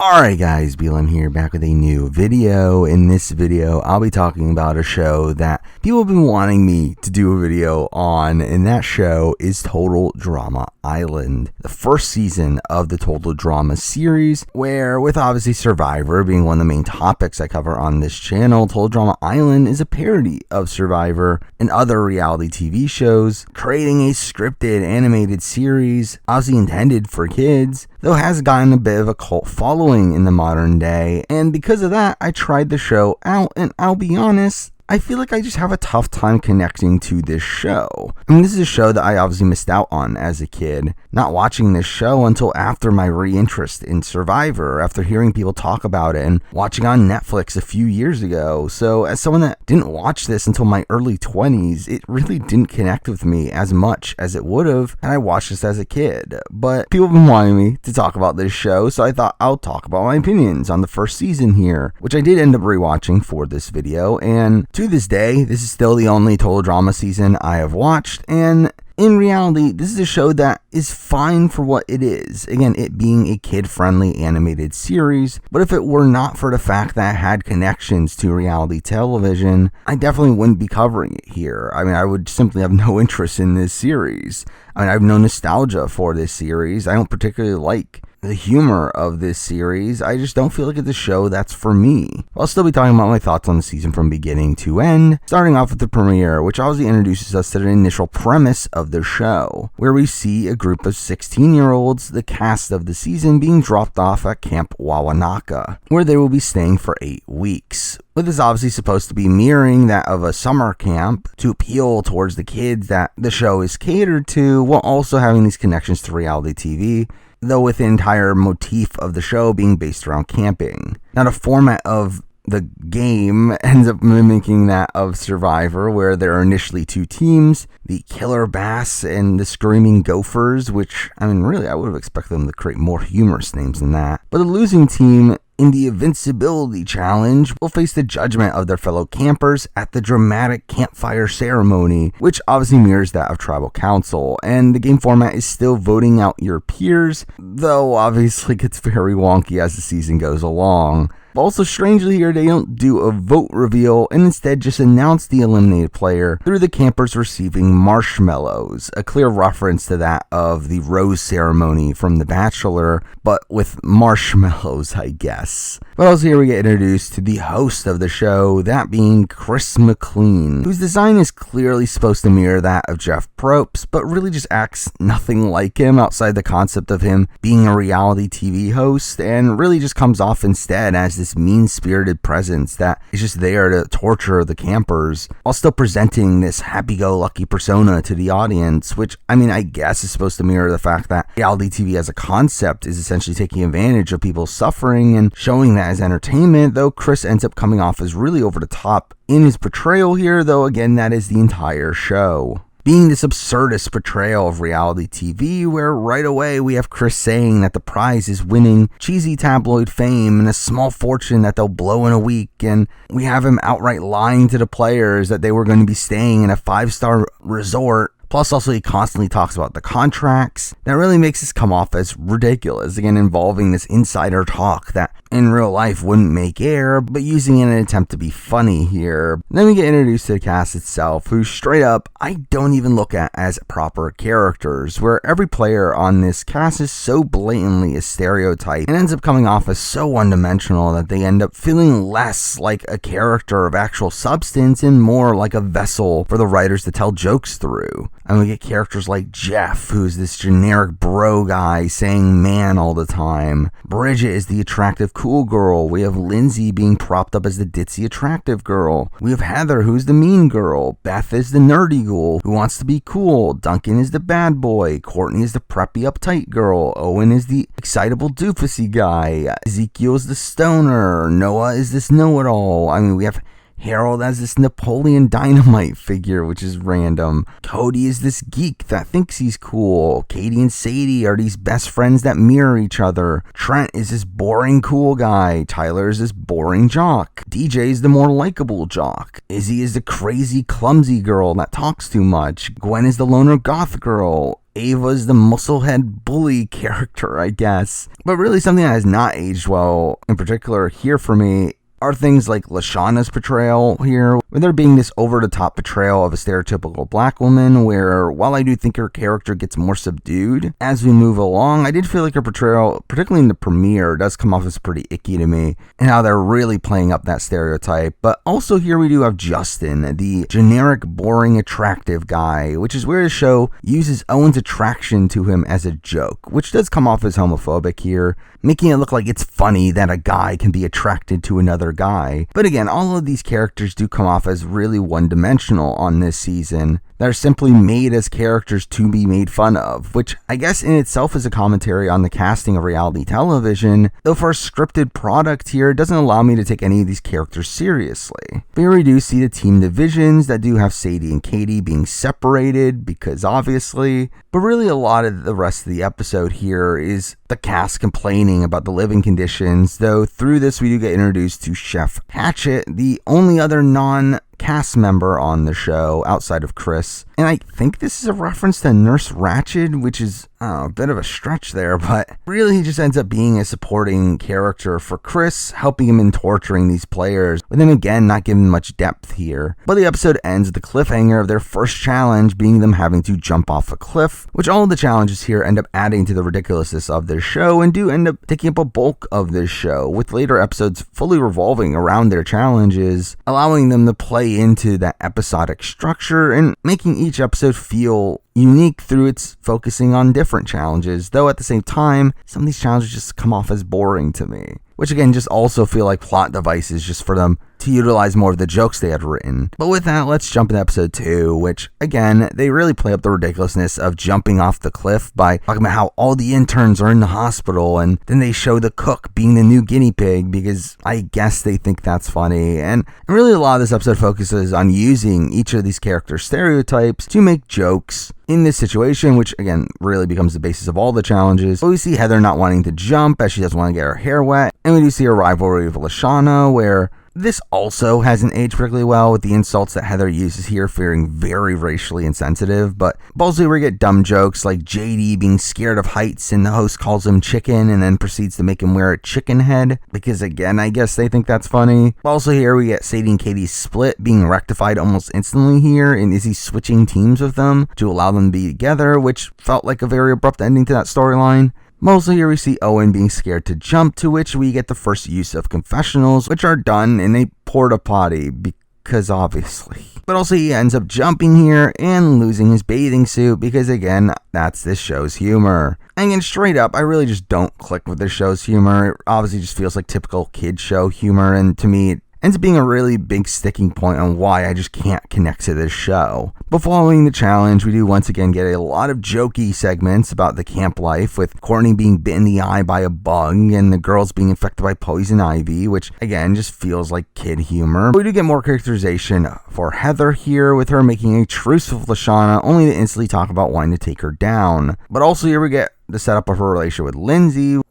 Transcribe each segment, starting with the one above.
Alright guys, BLM here, back with a new video. In this video, I'll be talking about a show that people have been wanting me to do a video on, and that show is Total Drama Island. The first season of the Total Drama series, where with obviously Survivor being one of the main topics I cover on this channel, Total Drama Island is a parody of Survivor and other reality TV shows, creating a scripted animated series, obviously intended for kids, though has gotten a bit of a cult following in the modern day, and because of that, I tried the show out, and I'll be honest, I feel like I just have a tough time connecting to this show. I mean, this is a show that I obviously missed out on as a kid, not watching this show until after my re-interest in Survivor, after hearing people talk about it and watching on Netflix a few years ago. So as someone that didn't watch this until my early 20s, it really didn't connect with me as much as it would have had I watched this as a kid. But people have been wanting me to talk about this show, so I thought I'll talk about my opinions on the first season here, which I did end up rewatching for this video, and to this day, this is still the only Total Drama season I have watched, and in reality, this is a show that is fine for what it is. Again, it being a kid-friendly animated series, but if it were not for the fact that it had connections to reality television, I definitely wouldn't be covering it here. I mean, I would simply have no interest in this series. I mean, I have no nostalgia for this series. I don't particularly like the humor of this series. I just don't feel like it's a show that's for me. I'll still be talking about my thoughts on the season from beginning to end, starting off with the premiere, which obviously introduces us to the initial premise of the show, where we see a group of 16-year-olds, the cast of the season, being dropped off at Camp Wawanaka, where they will be staying for 8 weeks. With this obviously supposed to be mirroring that of a summer camp to appeal towards the kids that the show is catered to, while also having these connections to reality TV, though with the entire motif of the show being based around camping. Now, the format of the game ends up mimicking that of Survivor, where there are initially 2 teams, the Killer Bass and the Screaming Gophers, which, I mean, really, I would have expected them to create more humorous names than that. But the losing team in the Invincibility Challenge will face the judgment of their fellow campers at the dramatic campfire ceremony, which obviously mirrors that of Tribal Council, and the game format is still voting out your peers, though obviously gets very wonky as the season goes along. Also, strangely here, they don't do a vote reveal and instead just announce the eliminated player through the campers receiving marshmallows, a clear reference to that of the rose ceremony from The Bachelor, but with marshmallows, I guess. But also here we get introduced to the host of the show, that being Chris McLean, whose design is clearly supposed to mirror that of Jeff Probst, but really just acts nothing like him outside the concept of him being a reality TV host, and really just comes off instead as this mean-spirited presence that is just there to torture the campers while still presenting this happy-go-lucky persona to the audience, which, I mean, I guess is supposed to mirror the fact that reality TV as a concept is essentially taking advantage of people's suffering and showing that as entertainment, though Chris ends up coming off as really over the top in his portrayal here, though again, that is the entire show. Being this absurdist portrayal of reality TV, where right away we have Chris saying that the prize is winning cheesy tabloid fame and a small fortune that they'll blow in a week, and we have him outright lying to the players that they were going to be staying in a 5-star resort. Plus, also, he constantly talks about the contracts. That really makes this come off as ridiculous, again, involving this insider talk that in real life wouldn't make air, but using it in an attempt to be funny here. Then we get introduced to the cast itself, who straight up, I don't even look at as proper characters, where every player on this cast is so blatantly a stereotype and ends up coming off as so one-dimensional that they end up feeling less like a character of actual substance and more like a vessel for the writers to tell jokes through. And we get characters like Jeff, who's this generic bro guy saying man all the time. Bridget is the attractive cool girl. We have Lindsay being propped up as the ditzy attractive girl. We have Heather, who's the mean girl. Beth is the nerdy ghoul who wants to be cool. Duncan is the bad boy. Courtney is the preppy uptight girl. Owen is the excitable doofusy guy. Ezekiel is the stoner. Noah is this know-it-all. I mean, we have Harold as this Napoleon Dynamite figure, which is random. Cody is this geek that thinks he's cool. Katie and Sadie are these best friends that mirror each other. Trent is this boring cool guy. Tyler is this boring jock. DJ is the more likable jock. Izzy is the crazy clumsy girl that talks too much. Gwen is the loner goth girl. Ava's the musclehead bully character, I guess. But really something that has not aged well, in particular here for me, are things like Lashana's portrayal here, with there being this over-the-top portrayal of a stereotypical black woman, where while I do think her character gets more subdued as we move along, I did feel like her portrayal, particularly in the premiere, does come off as pretty icky to me, and how they're really playing up that stereotype. But also here we do have Justin, the generic, boring, attractive guy, which is where the show uses Owen's attraction to him as a joke, which does come off as homophobic here, making it look like it's funny that a guy can be attracted to another guy. But again, all of these characters do come off as really one-dimensional on this season. They're simply made as characters to be made fun of, which I guess in itself is a commentary on the casting of reality television, though for a scripted product here, it doesn't allow me to take any of these characters seriously. But here we do see the team divisions that do have Sadie and Katie being separated, because obviously, but really a lot of the rest of the episode here is the cast complaining about the living conditions, though through this we do get introduced to Chef Hatchet, the only other non-cast member on the show outside of Chris. And I think this is a reference to Nurse Ratched, which is a bit of a stretch there, but really he just ends up being a supporting character for Chris, helping him in torturing these players, with him again not given much depth here. But the episode ends with the cliffhanger of their first challenge being them having to jump off a cliff, which all of the challenges here end up adding to the ridiculousness of this show and do end up taking up a bulk of this show, with later episodes fully revolving around their challenges, allowing them to play into that episodic structure and making each episode feel unique through its focusing on different challenges, though at the same time, some of these challenges just come off as boring to me, which again just also feel like plot devices just for them to utilize more of the jokes they had written. But with that, let's jump into episode 2, which again, they really play up the ridiculousness of jumping off the cliff by talking about how all the interns are in the hospital, and then they show the cook being the new guinea pig because I guess they think that's funny. And really a lot of this episode focuses on using each of these character stereotypes to make jokes in this situation, which again really becomes the basis of all the challenges. But we see Heather not wanting to jump as she doesn't want to get her hair wet, and we do see a rivalry with Lashana, where this also hasn't aged particularly well, with the insults that Heather uses here feeling very racially insensitive. But also we get dumb jokes like JD being scared of heights and the host calls him chicken and then proceeds to make him wear a chicken head, because again, I guess they think that's funny. Also here we get Sadie and Katie's split being rectified almost instantly here, and Izzy switching teams with them to allow them to be together, which felt like a very abrupt ending to that storyline. Mostly here we see Owen being scared to jump, to which we get the first use of confessionals, which are done in a porta potty, because obviously. But also he ends up jumping here and losing his bathing suit, because again, that's this show's humor. And again, straight up, I really just don't click with this show's humor. It obviously just feels like typical kid show humor, and to me, it ends up being a really big sticking point on why I just can't connect to this show. But following the challenge, we do once again get a lot of jokey segments about the camp life, with Courtney being bit in the eye by a bug and the girls being infected by poison ivy, which again just feels like kid humor. But we do get more characterization for Heather here, with her making a truce with Lashana, only to instantly talk about wanting to take her down. But also here we get the setup of her relationship with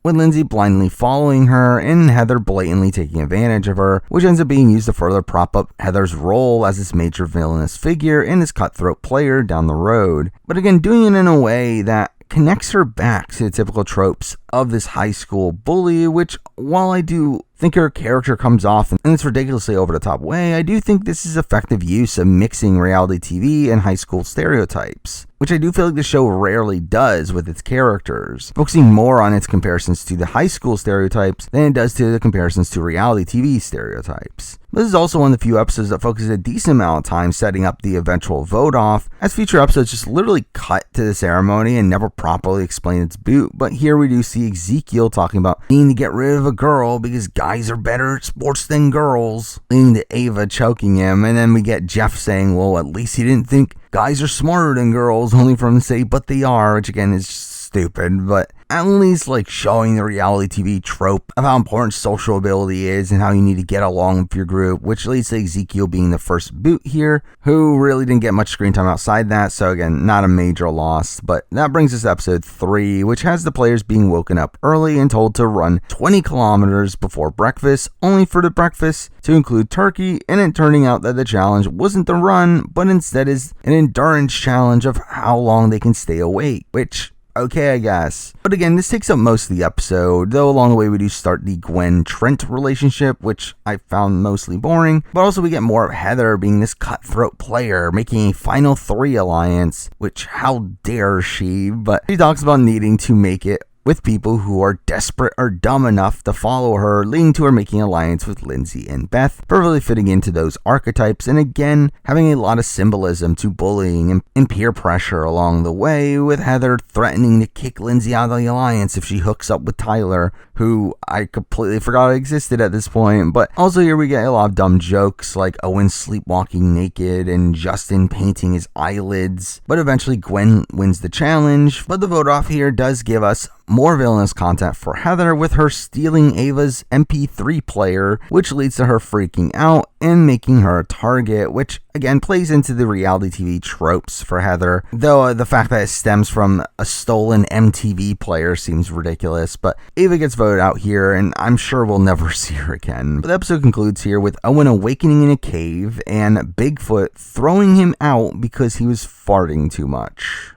Lindsay blindly following her and Heather blatantly taking advantage of her, which ends up being used to further prop up Heather's role as this major villainous figure and this cutthroat player down the road. But again, doing it in a way that connects her back to the typical tropes of this high school bully, which while I do think her character comes off in this ridiculously over the top way, I do think this is effective use of mixing reality TV and high school stereotypes, which I do feel like the show rarely does with its characters, focusing more on its comparisons to the high school stereotypes than it does to the comparisons to reality TV stereotypes. This is also one of the few episodes that focuses a decent amount of time setting up the eventual vote off, as future episodes just literally cut to the ceremony and never properly explain its boot. But here we do see Ezekiel talking about needing to get rid of a girl because guys are better at sports than girls, leading to Ava choking him, and then we get Jeff saying, well, at least he didn't think guys are smarter than girls, only for him to say, but they are, which again is just stupid. But at least like showing the reality TV trope of how important social ability is and how you need to get along with your group, which leads to Ezekiel being the first boot here, who really didn't get much screen time outside that, so again, not a major loss. But that brings us to episode 3, which has the players being woken up early and told to run 20 kilometers before breakfast, only for the breakfast to include turkey, and it turning out that the challenge wasn't the run, but instead is an endurance challenge of how long they can stay awake, which, okay, I guess. But again, this takes up most of the episode, though along the way we do start the Gwen-Trent relationship, which I found mostly boring, but also we get more of Heather being this cutthroat player, making a final 3 alliance, which how dare she, but she talks about needing to make it with people who are desperate or dumb enough to follow her, leading to her making alliance with Lindsay and Beth, perfectly fitting into those archetypes, and again, having a lot of symbolism to bullying and peer pressure along the way, with Heather threatening to kick Lindsay out of the alliance if she hooks up with Tyler, who I completely forgot existed at this point. But also here we get a lot of dumb jokes, like Owen sleepwalking naked and Justin painting his eyelids, but eventually Gwen wins the challenge. But the vote off here does give us more villainous content for Heather, with her stealing Ava's MP3 player, which leads to her freaking out and making her a target, which again plays into the reality TV tropes for Heather, though the fact that it stems from a stolen MTV player seems ridiculous. But Ava gets voted out here, and I'm sure we'll never see her again. But the episode concludes here with Owen awakening in a cave and Bigfoot throwing him out because he was farting too much.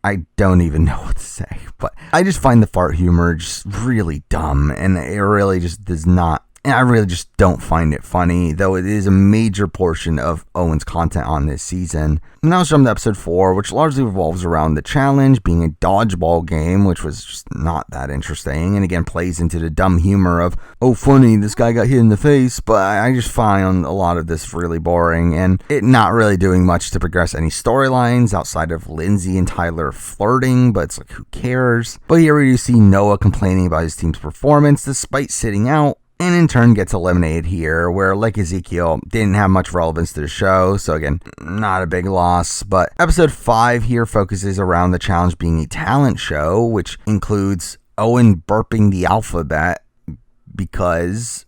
I don't even know what to say, but I just find the fart humor just really dumb, and it really just does not, and I really just don't find it funny, though it is a major portion of Owen's content on this season. And now let's jump to episode 4, which largely revolves around the challenge being a dodgeball game, which was just not that interesting, and again plays into the dumb humor of, oh funny, this guy got hit in the face, but I just find a lot of this really boring, and it not really doing much to progress any storylines outside of Lindsay and Tyler flirting, but it's like, who cares? But here we do see Noah complaining about his team's performance despite sitting out, and in turn gets eliminated here, where, like Ezekiel, didn't have much relevance to the show, so again, not a big loss. But episode 5 here focuses around the challenge being a talent show, which includes Owen burping the alphabet,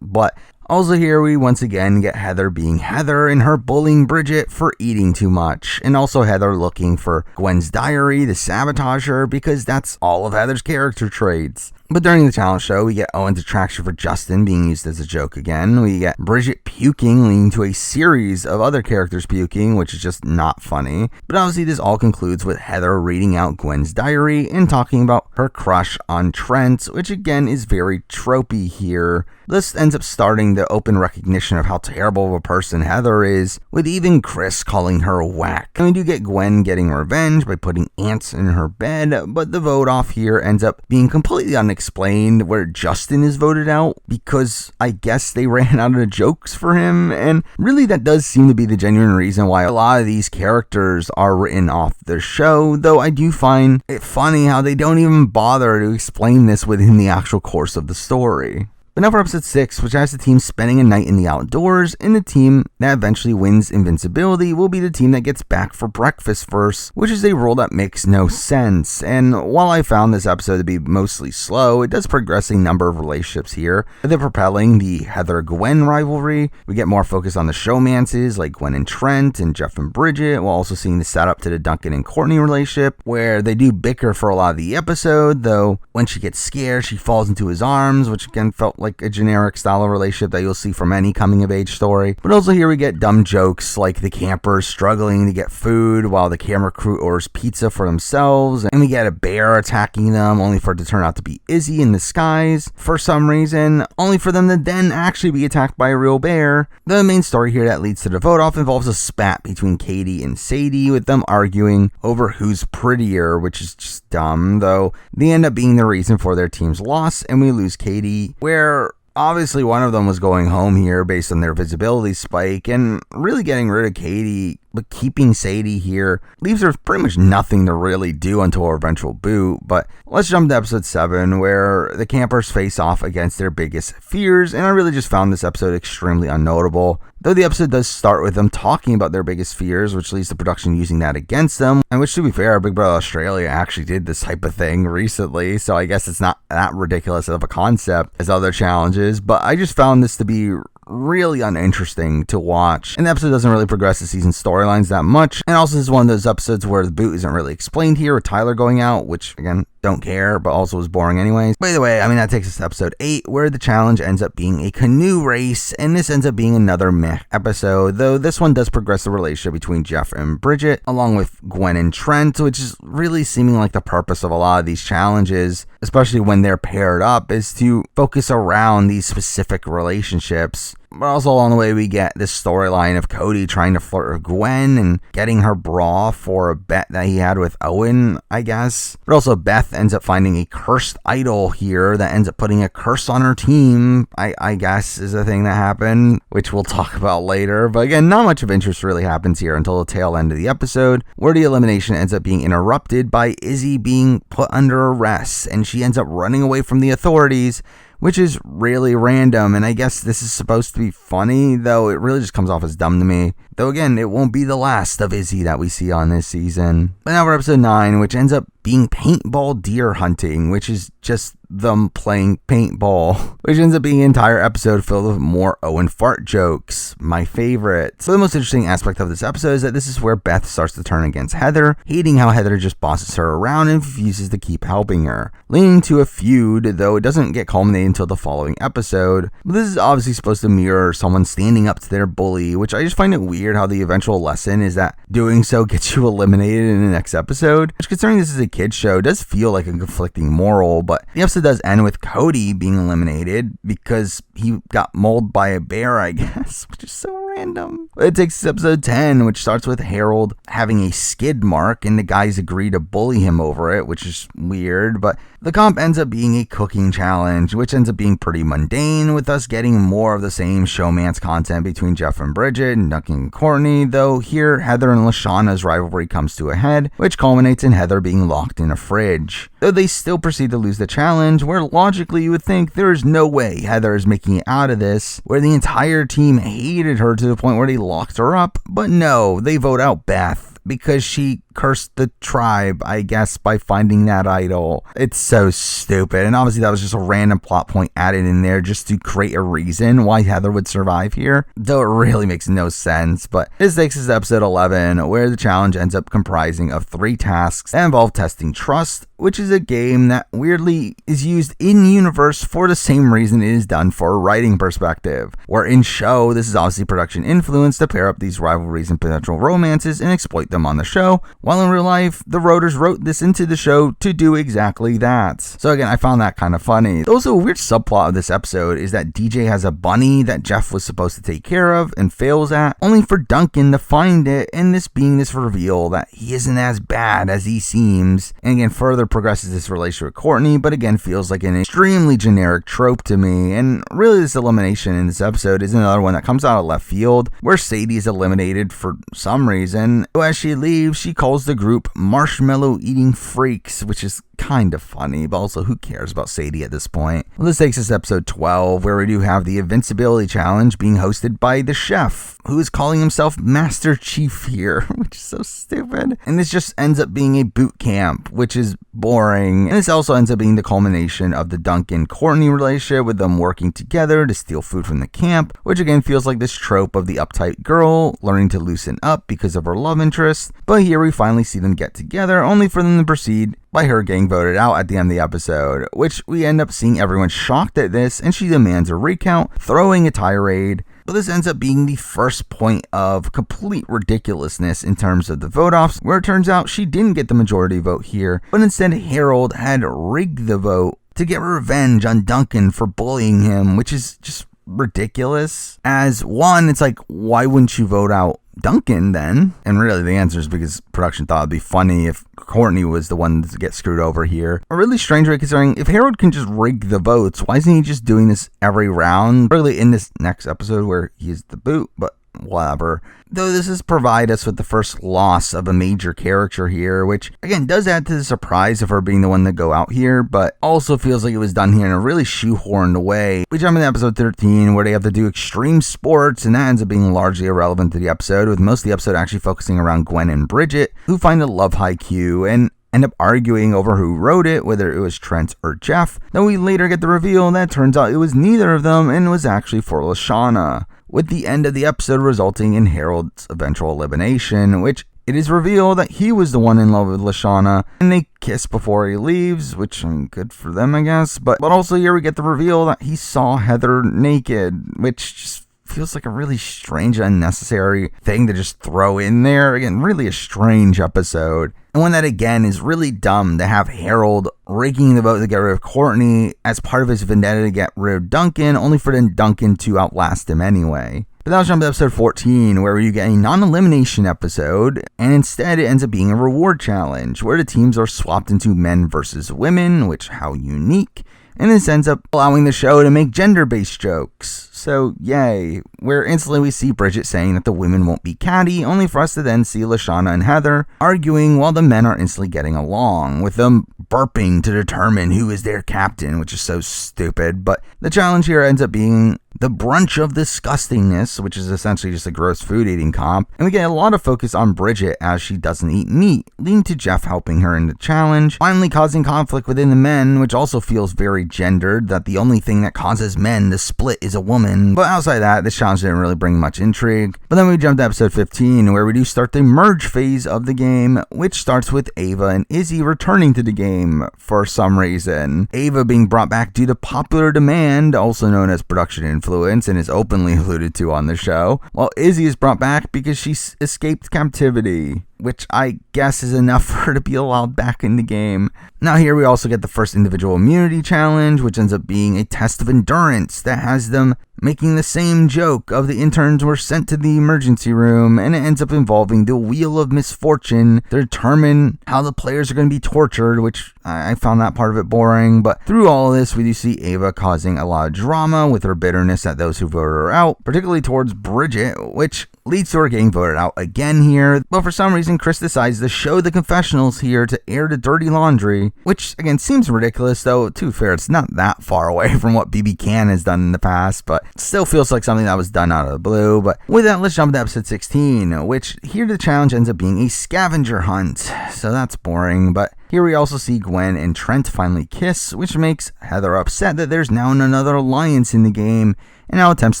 but also here we once again get Heather being Heather and her bullying Bridget for eating too much, and also Heather looking for Gwen's diary to sabotage her, because that's all of Heather's character traits. But during the challenge show, we get Owen's attraction for Justin being used as a joke again. We get Bridget puking, leading to a series of other characters puking, which is just not funny. But obviously this all concludes with Heather reading out Gwen's diary and talking about her crush on Trent, which again is very tropey here. This ends up starting the open recognition of how terrible of a person Heather is, with even Chris calling her whack. And we do get Gwen getting revenge by putting ants in her bed, but the vote off here ends up being completely unexplained, where Justin is voted out because I guess they ran out of jokes for him, and really that does seem to be the genuine reason why a lot of these characters are written off the show, though I do find it funny how they don't even bother to explain this within the actual course of the story. But now for episode 6, which has the team spending a night in the outdoors, and the team that eventually wins invincibility will be the team that gets back for breakfast first, which is a rule that makes no sense. And while I found this episode to be mostly slow, it does progress a number of relationships here. They're propelling the Heather-Gwen rivalry. We get more focus on the showmances like Gwen and Trent and Jeff and Bridget, while also seeing the setup to the Duncan and Courtney relationship, where they do bicker for a lot of the episode, though when she gets scared, she falls into his arms, which again felt like a generic style of relationship that you'll see from any coming of age story. But also here we get dumb jokes like the campers struggling to get food while the camera crew orders pizza for themselves, and we get a bear attacking them only for it to turn out to be Izzy in disguise for some reason, only for them to then actually be attacked by a real bear. The main story here that leads to the vote off involves a spat between Katie and Sadie, with them arguing over who's prettier, which is just dumb, though they end up being the reason for their team's loss, and we lose Katie, where obviously one of them was going home here based on their visibility spike, and really getting rid of Katie but keeping Sadie here leaves her pretty much nothing to really do until her eventual boot. But let's jump to episode 7, where the campers face off against their biggest fears, and I really just found this episode extremely unnotable. Though the episode does start with them talking about their biggest fears, which leads to production using that against them, and which, to be fair, Big Brother Australia actually did this type of thing recently, so I guess it's not that ridiculous of a concept as other challenges, but I just found this to be really uninteresting to watch, and the episode doesn't really progress the season storylines that much, and also is one of those episodes where the boot isn't really explained here with Tyler going out, which again, don't care, but also was boring anyways. By the way, that takes us to episode 8, where the challenge ends up being a canoe race, and this ends up being another meh episode, though this one does progress the relationship between Jeff and Bridget, along with Gwen and Trent, which is really seeming like the purpose of a lot of these challenges, especially when they're paired up, is to focus around these specific relationships. But also along the way, we get this storyline of Cody trying to flirt with Gwen and getting her bra for a bet that he had with Owen, I guess. But also Beth ends up finding a cursed idol here that ends up putting a curse on her team, I guess is a thing that happened, which we'll talk about later. But again, not much of interest really happens here until the tail end of the episode, where the elimination ends up being interrupted by Izzy being put under arrest, and she ends up running away from the authorities, which is really random, and I guess this is supposed to be funny, though it really just comes off as dumb to me. Though again, it won't be the last of Izzy that we see on this season. But now we're episode 9, which ends up being paintball deer hunting, which is just them playing paintball, which ends up being an entire episode filled with more Owen fart jokes, my favorite. So the most interesting aspect of this episode is that this is where Beth starts to turn against Heather, hating how Heather just bosses her around and refuses to keep helping her, leading to a feud, though it doesn't get culminated until the following episode. But this is obviously supposed to mirror someone standing up to their bully, which I just find it weird how the eventual lesson is that doing so gets you eliminated in the next episode, which, considering this is a kid's show, does feel like a conflicting moral. But the episode does end with Cody being eliminated because he got mauled by a bear, I guess, which is so random. It takes us to episode 10, which starts with Harold having a skid mark and the guys agree to bully him over it, which is weird. But the comp ends up being a cooking challenge, which ends up being pretty mundane, with us getting more of the same showmance content between Jeff and Bridget and Duncan and Courtney, though here Heather and Lashana's rivalry comes to a head, which culminates in Heather being locked in a fridge. Though they still proceed to lose the challenge, where logically you would think there is no way Heather is making it out of this, where the entire team hated her to the point where they locked her up, but no, they vote out Beth because she cursed the tribe, I guess, by finding that idol. It's so stupid, and obviously that was just a random plot point added in there just to create a reason why Heather would survive here, though it really makes no sense. But this takes us to episode 11, where the challenge ends up comprising of 3 tasks that involve testing trust, which is a game that weirdly is used in universe for the same reason it is done for a writing perspective, where in show this is obviously production influence to pair up these rivalries and potential romances and exploit them on the show, while in real life the writers wrote this into the show to do exactly that. So again, I found that kind of funny. Also, a weird subplot of this episode is that DJ has a bunny that Jeff was supposed to take care of and fails at, only for Duncan to find it, and this being this reveal that he isn't as bad as he seems, and again further progresses this relationship with Courtney, but again feels like an extremely generic trope to me. And really, this elimination in this episode is another one that comes out of left field, where Sadie is eliminated for some reason. As she leaves, she calls the group marshmallow eating freaks, which is kind of funny, but also who cares about Sadie at this point? Well, this takes us to episode 12, where we do have the invincibility challenge being hosted by the chef, who is calling himself Master Chief here, which is so stupid. And this just ends up being a boot camp, which is boring. And this also ends up being the culmination of the Duncan-Courtney relationship, with them working together to steal food from the camp, which again feels like this trope of the uptight girl learning to loosen up because of her love interest. But here we finally see them get together, only for them to proceed by her getting voted out at the end of the episode, which we end up seeing everyone shocked at this, and she demands a recount, throwing a tirade. But this ends up being the first point of complete ridiculousness in terms of the vote-offs, where it turns out she didn't get the majority vote here, but instead Harold had rigged the vote to get revenge on Duncan for bullying him, which is just ridiculous. As one, it's like, why wouldn't you vote out Duncan then? And really the answer is because production thought it'd be funny if Courtney was the one to get screwed over here. A really strange way, considering if Harold can just rig the votes, why isn't he just doing this every round? Really in this next episode where he is the boot, but whatever. Though this has provided us with the first loss of a major character here, which again does add to the surprise of her being the one to go out here, but also feels like it was done here in a really shoehorned way. We jump into episode 13 where they have to do extreme sports, and that ends up being largely irrelevant to the episode, with most of the episode actually focusing around Gwen and Bridget, who find a love haiku and end up arguing over who wrote it, whether it was Trent or Jeff. Then we later get the reveal that turns out it was neither of them and was actually for Lashana, with the end of the episode resulting in Harold's eventual elimination, which it is revealed that he was the one in love with Lashana, and they kiss before he leaves, which, I mean, good for them, I guess. But also here we get the reveal that he saw Heather naked, which just feels like a really strange, unnecessary thing to just throw in there. Again, really a strange episode. And one that, again, is really dumb to have Harold rigging the vote to get rid of Courtney as part of his vendetta to get rid of Duncan, only for then Duncan to outlast him anyway. But now let's jump to episode 14, where you get a non-elimination episode, and instead it ends up being a reward challenge, where the teams are swapped into men versus women, which, how unique. And this ends up allowing the show to make gender-based jokes. So, yay. Where instantly we see Bridget saying that the women won't be catty, only for us to then see Lashana and Heather arguing while the men are instantly getting along, with them burping to determine who is their captain, which is so stupid. But the challenge here ends up being the brunch of disgustingness, which is essentially just a gross food eating comp, and we get a lot of focus on Bridget as she doesn't eat meat, leading to Jeff helping her in the challenge, finally causing conflict within the men, which also feels very gendered, that the only thing that causes men to split is a woman. But outside that, this challenge didn't really bring much intrigue. But then we jump to episode 15, where we do start the merge phase of the game, which starts with Ava and Izzy returning to the game for some reason. Ava being brought back due to popular demand, also known as production influence, and is openly alluded to on the show, while Izzy is brought back because she escaped captivity, which I guess is enough for her to be allowed back in the game. Now here we also get the first individual immunity challenge, which ends up being a test of endurance that has them making the same joke of the interns were sent to the emergency room, and it ends up involving the Wheel of Misfortune to determine how the players are going to be tortured, which I found that part of it boring. But through all of this, we do see Ava causing a lot of drama with her bitterness at those who voted her out, particularly towards Bridget, which leads to her getting voted out again here. But for some reason, Chris decides to show the confessionals here to air the dirty laundry, which again seems ridiculous, though to be fair, it's not that far away from what BB Can has done in the past, but still feels like something that was done out of the blue. But with that, let's jump to episode 16, which here the challenge ends up being a scavenger hunt, so that's boring. But here we also see Gwen and Trent finally kiss, which makes Heather upset that there's now another alliance in the game, and now attempts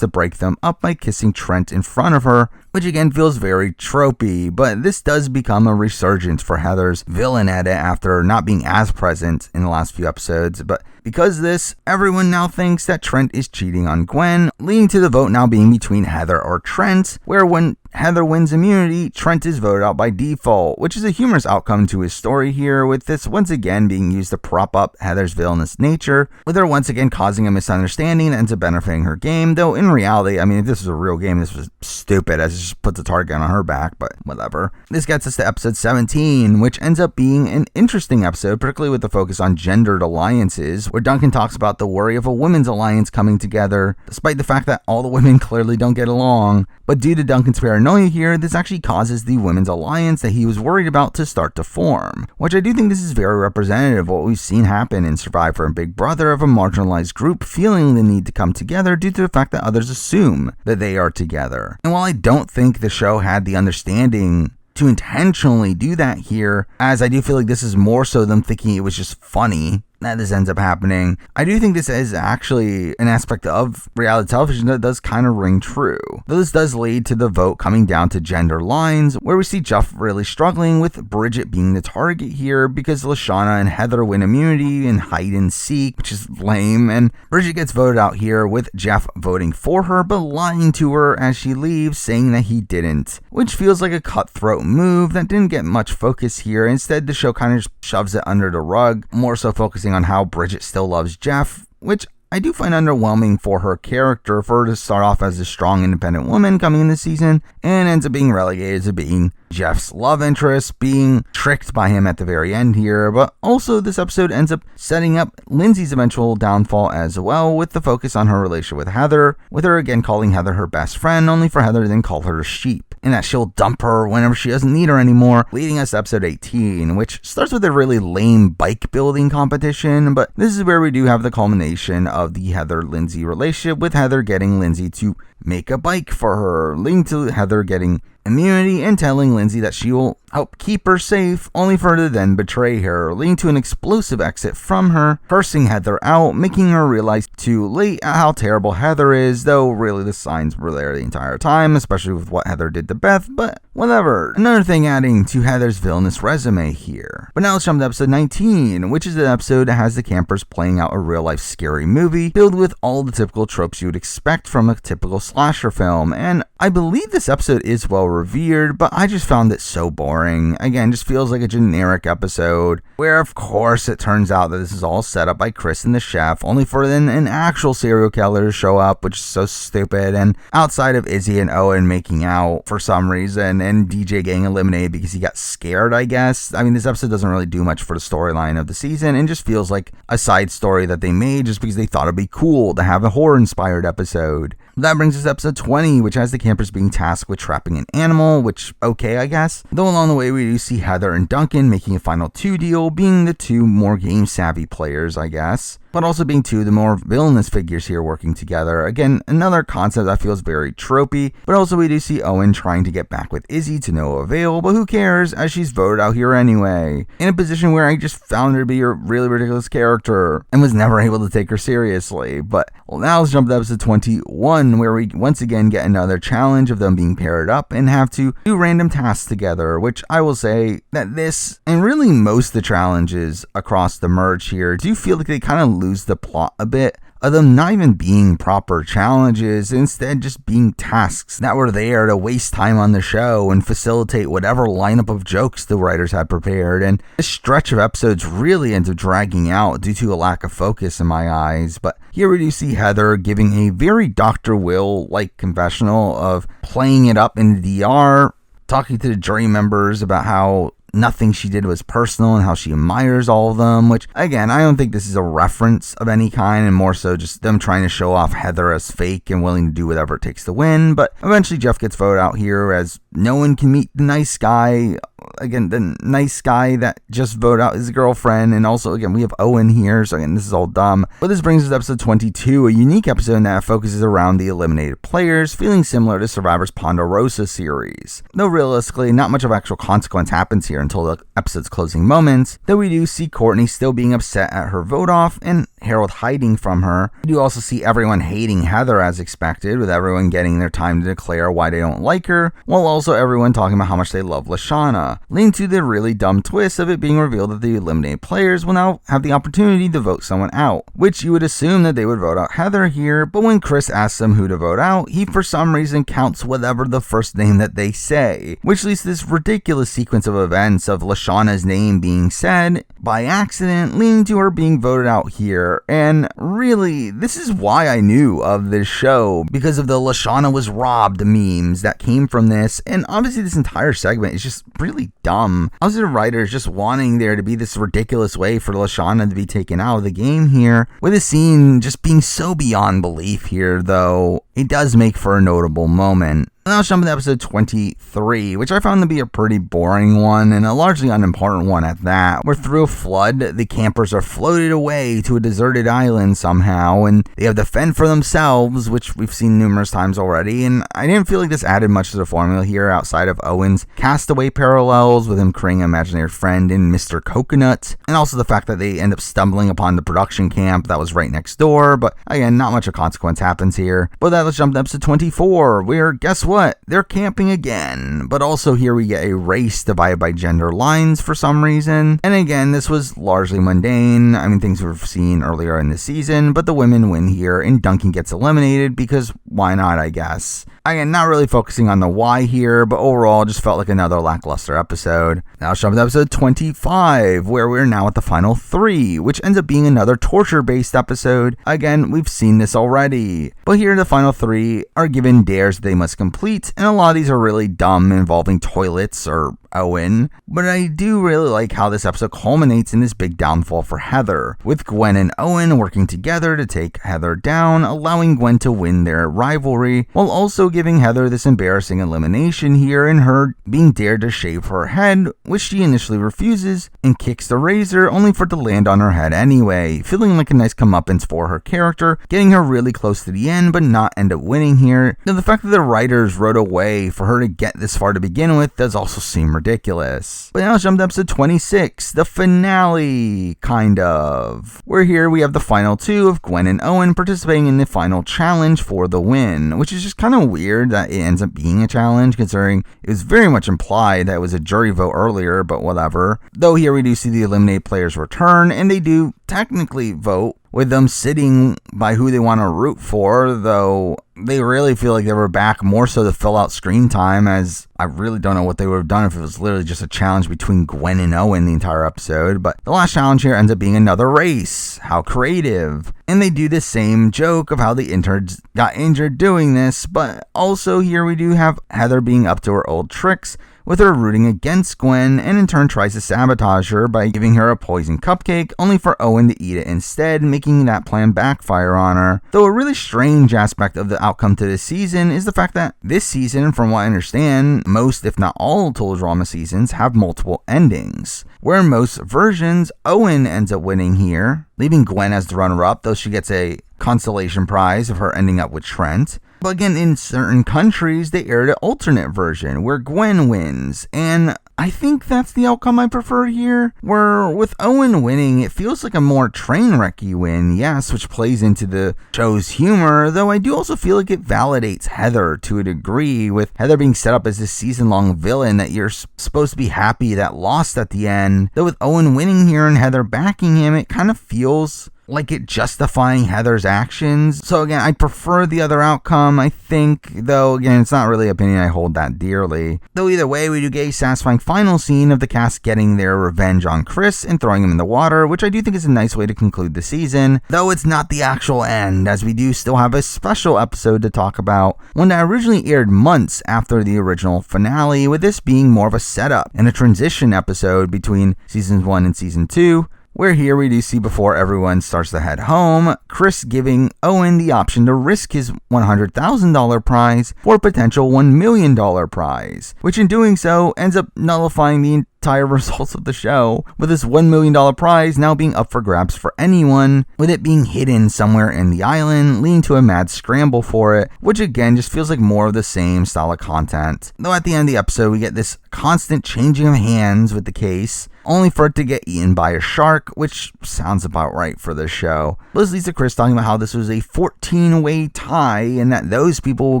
to break them up by kissing Trent in front of her, which again feels very tropey. But this does become a resurgence for Heather's villain edit after not being as present in the last few episodes. But because of this, everyone now thinks that Trent is cheating on Gwen, leading to the vote now being between Heather or Trent, where when Heather wins immunity, Trent is voted out by default, which is a humorous outcome to his story here, with this once again being used to prop up Heather's villainous nature, with her once again causing a misunderstanding that ends up benefiting her game, though in reality, I mean, if this was a real game, this was stupid, as it just puts a target on her back, but whatever. This gets us to episode 17, which ends up being an interesting episode, particularly with the focus on gendered alliances, where Duncan talks about the worry of a women's alliance coming together, despite the fact that all the women clearly don't get along. But due to Duncan's paranoia here, this actually causes the women's alliance that he was worried about to start to form, which I do think this is very representative of what we've seen happen in Survivor and Big Brother, of a marginalized group feeling the need to come together due to the fact that others assume that they are together. And while I don't think the show had the understanding to intentionally do that here, as I do feel like this is more so them thinking it was just funny that this ends up happening, I do think this is actually an aspect of reality television that does kind of ring true. Though this does lead to the vote coming down to gender lines, where we see Jeff really struggling with Bridget being the target here, because Lashana and Heather win immunity and hide and seek, which is lame, and Bridget gets voted out here, with Jeff voting for her but lying to her as she leaves, saying that he didn't, which feels like a cutthroat move that didn't get much focus here. Instead, the show kind of just shoves it under the rug, more so focusing on how Bridget still loves Jeff, which I do find underwhelming for her character, for her to start off as a strong, independent woman coming in this season, and ends up being relegated to being Jeff's love interest, being tricked by him at the very end here. But also this episode ends up setting up Lindsay's eventual downfall as well, with the focus on her relationship with Heather, with her again calling Heather her best friend, only for Heather to then call her a sheep, and that she'll dump her whenever she doesn't need her anymore, leading us to episode 18, which starts with a really lame bike building competition. But this is where we do have the culmination of the Heather-Lindsay relationship, with Heather getting Lindsay to make a bike for her, leading to Heather getting immunity and telling Lindsay that she will help keep her safe, only for her to then betray her, leading to an explosive exit from her, cursing Heather out, making her realize too late how terrible Heather is, though really the signs were there the entire time, especially with what Heather did to Beth, but whatever. Another thing adding to Heather's villainous resume here. But now let's jump to episode 19, which is an episode that has the campers playing out a real-life scary movie, filled with all the typical tropes you would expect from a typical slasher film, and I believe this episode is well revered, but I just found it so boring. Again, just feels like a generic episode, where of course it turns out that this is all set up by Chris and the chef, only for then an actual serial killer to show up, which is so stupid, and outside of Izzy and Owen making out for some reason, and DJ getting eliminated because he got scared, I guess. I mean, this episode doesn't really do much for the storyline of the season, and just feels like a side story that they made just because they thought it'd be cool to have a horror-inspired episode. That brings us to episode 20, which has the campers being tasked with trapping an animal, which, okay, I guess. Though along the way, we do see Heather and Duncan making a final 2 deal, being the 2 more game-savvy players, I guess, but also being 2 of the more villainous figures here working together. Again, another concept that feels very tropey, but also we do see Owen trying to get back with Izzy to no avail, but who cares, as she's voted out here anyway, in a position where I just found her to be a really ridiculous character, and was never able to take her seriously. But well, now let's jump to episode 21, where we once again get another challenge of them being paired up and have to do random tasks together, which I will say that this, and really most of the challenges across the merge here, do feel like they kind of lose the plot a bit, of them not even being proper challenges, instead just being tasks that were there to waste time on the show and facilitate whatever lineup of jokes the writers had prepared. And this stretch of episodes really ends up dragging out due to a lack of focus in my eyes. But here we do see Heather giving a very Dr. Will-like confessional of playing it up in the DR, talking to the jury members about how nothing she did was personal and how she admires all of them, which again, I don't think this is a reference of any kind, and more so just them trying to show off Heather as fake and willing to do whatever it takes to win. But eventually Jeff gets voted out here, as no one can meet the nice guy. Again, the nice guy that just voted out his girlfriend, and also again we have Owen here, so again this is all dumb. But this brings us to episode 22, a unique episode that focuses around the eliminated players, feeling similar to Survivor's Ponderosa series, though realistically not much of actual consequence happens here until the episode's closing moments, though we do see Courtney still being upset at her vote off and Harold hiding from her. We do also see everyone hating Heather as expected, with everyone getting their time to declare why they don't like her, while also everyone talking about how much they love Lashana, leading to the really dumb twist of it being revealed that the eliminated players will now have the opportunity to vote someone out, which you would assume that they would vote out Heather here, but when Chris asks them who to vote out, he for some reason counts whatever the first name that they say, which leads to this ridiculous sequence of events of Lashana's name being said by accident, leading to her being voted out here. And really, this is why I knew of this show, because of the Lashana was robbed memes that came from this, and obviously this entire segment is just really dumb. Obviously the writers just wanting there to be this ridiculous way for Lashana to be taken out of the game here, with the scene just being so beyond belief here, though it does make for a notable moment. Now let's jump into episode 23, which I found to be a pretty boring one, and a largely unimportant one at that, where through a flood, the campers are floated away to a deserted island somehow, and they have to fend for themselves, which we've seen numerous times already, and I didn't feel like this added much to the formula here outside of Owen's castaway parallels, with him creating an imaginary friend in Mr. Coconut, and also the fact that they end up stumbling upon the production camp that was right next door. But again, not much of consequence happens here. But let's jump to episode 24, where, guess what? They're camping again. But also here we get a race divided by gender lines for some reason. And again, this was largely mundane. I mean, things we've seen earlier in the season, but the women win here, and Duncan gets eliminated because why not, I guess. Again, not really focusing on the why here, but overall just felt like another lackluster episode. Now let's jump to episode 25, where we're now at the final 3, which ends up being another torture-based episode. Again, we've seen this already. But here the final 3 are given dares they must complete, and a lot of these are really dumb, involving toilets or Owen. But I do really like how this episode culminates in this big downfall for Heather, with Gwen and Owen working together to take Heather down, allowing Gwen to win their rivalry, while also giving Heather this embarrassing elimination here and her being dared to shave her head, which she initially refuses and kicks the razor, only for it to land on her head anyway, feeling like a nice comeuppance for her character, getting her really close to the end but not end up winning here. Now, the fact that the writers wrote a way for her to get this far to begin with does also seem ridiculous. But now let's jump to episode 26, the finale, kind of. Where here we have the final 2 of Gwen and Owen participating in the final challenge for the win, which is just kind of weird that it ends up being a challenge, considering it was very much implied that it was a jury vote earlier, but whatever. Though here we do see the eliminated players return, and they do technically vote, with them sitting by who they want to root for, though they really feel like they were back more so to fill out screen time, as I really don't know what they would have done if it was literally just a challenge between Gwen and Owen the entire episode. But the last challenge here ends up being another race. How creative. And they do the same joke of how the interns got injured doing this, but also here we do have Heather being up to her old tricks, with her rooting against Gwen, and in turn tries to sabotage her by giving her a poison cupcake, only for Owen to eat it instead, making that plan backfire on her. Though a really strange aspect of the outcome to this season is the fact that this season, from what I understand, most if not all total drama seasons have multiple endings, where in most versions Owen ends up winning here, leaving Gwen as the runner-up, though she gets a consolation prize of her ending up with Trent. But again, in certain countries, they aired an alternate version where Gwen wins, and I think that's the outcome I prefer here, where with Owen winning, it feels like a more train wrecky win, yes, which plays into the show's humor, though I do also feel like it validates Heather to a degree, with Heather being set up as this season-long villain that you're supposed to be happy that lost at the end. Though with Owen winning here and Heather backing him, it kind of feels like it justifying Heather's actions. So again, I prefer the other outcome, I think, though again, it's not really an opinion I hold that dearly. Though either way, we do get a satisfying final scene of the cast getting their revenge on Chris and throwing him in the water, which I do think is a nice way to conclude the season, though it's not the actual end, as we do still have a special episode to talk about, one that originally aired months after the original finale, with this being more of a setup and a transition episode between seasons 1 and season 2, where here we do see before everyone starts to head home, Chris giving Owen the option to risk his $100,000 prize for a potential $1 million prize, which in doing so ends up nullifying the entire results of the show, with this $1 million prize now being up for grabs for anyone, with it being hidden somewhere in the island, leading to a mad scramble for it, which again just feels like more of the same style of content. Though at the end of the episode we get this constant changing of hands with the case, only for it to get eaten by a shark, which sounds about right for this show. This leads to Chris talking about how this was a 14-way tie and that those people will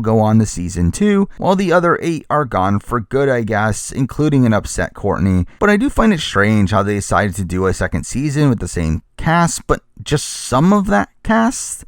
go on to season 2, while the other 8 are gone for good, I guess, including an upset Courtney. But I do find it strange how they decided to do a second season with the same cast, but just some of that cast.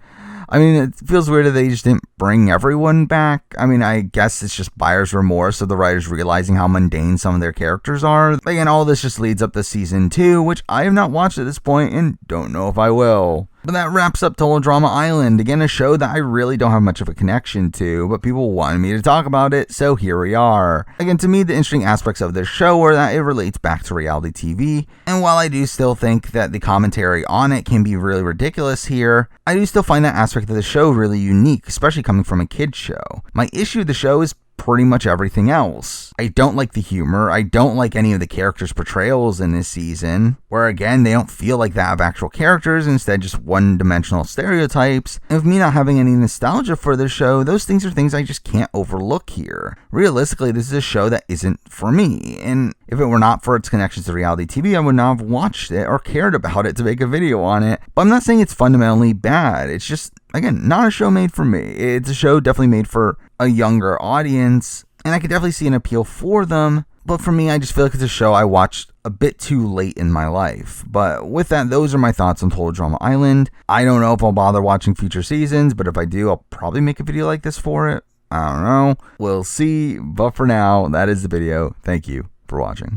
I mean, it feels weird that they just didn't bring everyone back. I mean, I guess it's just buyer's remorse of the writers realizing how mundane some of their characters are. Again, all this just leads up to season 2, which I have not watched at this point and don't know if I will. But that wraps up Total Drama Island. Again, a show that I really don't have much of a connection to, but people wanted me to talk about it, so here we are. Again, to me, the interesting aspects of this show are that it relates back to reality TV, and while I do still think that the commentary on it can be really ridiculous here, I do still find that aspect of the show really unique, especially coming from a kid's show. My issue with the show is pretty much everything else. I don't like the humor. I don't like any of the characters' portrayals in this season, where again, they don't feel like that of actual characters, instead just one-dimensional stereotypes. And with me not having any nostalgia for this show, those things are things I just can't overlook here. Realistically, this is a show that isn't for me, and if it were not for its connections to reality TV, I would not have watched it or cared about it to make a video on it. But I'm not saying it's fundamentally bad. It's just, again, not a show made for me. It's a show definitely made for a younger audience, and I could definitely see an appeal for them, But for me, I just feel like it's a show I watched a bit too late in my life. But with that, those are my thoughts on Total Drama Island. I don't know if I'll bother watching future seasons, but if I do, I'll probably make a video like this for it. I don't know. We'll see. But for now, that is the video. Thank you for watching.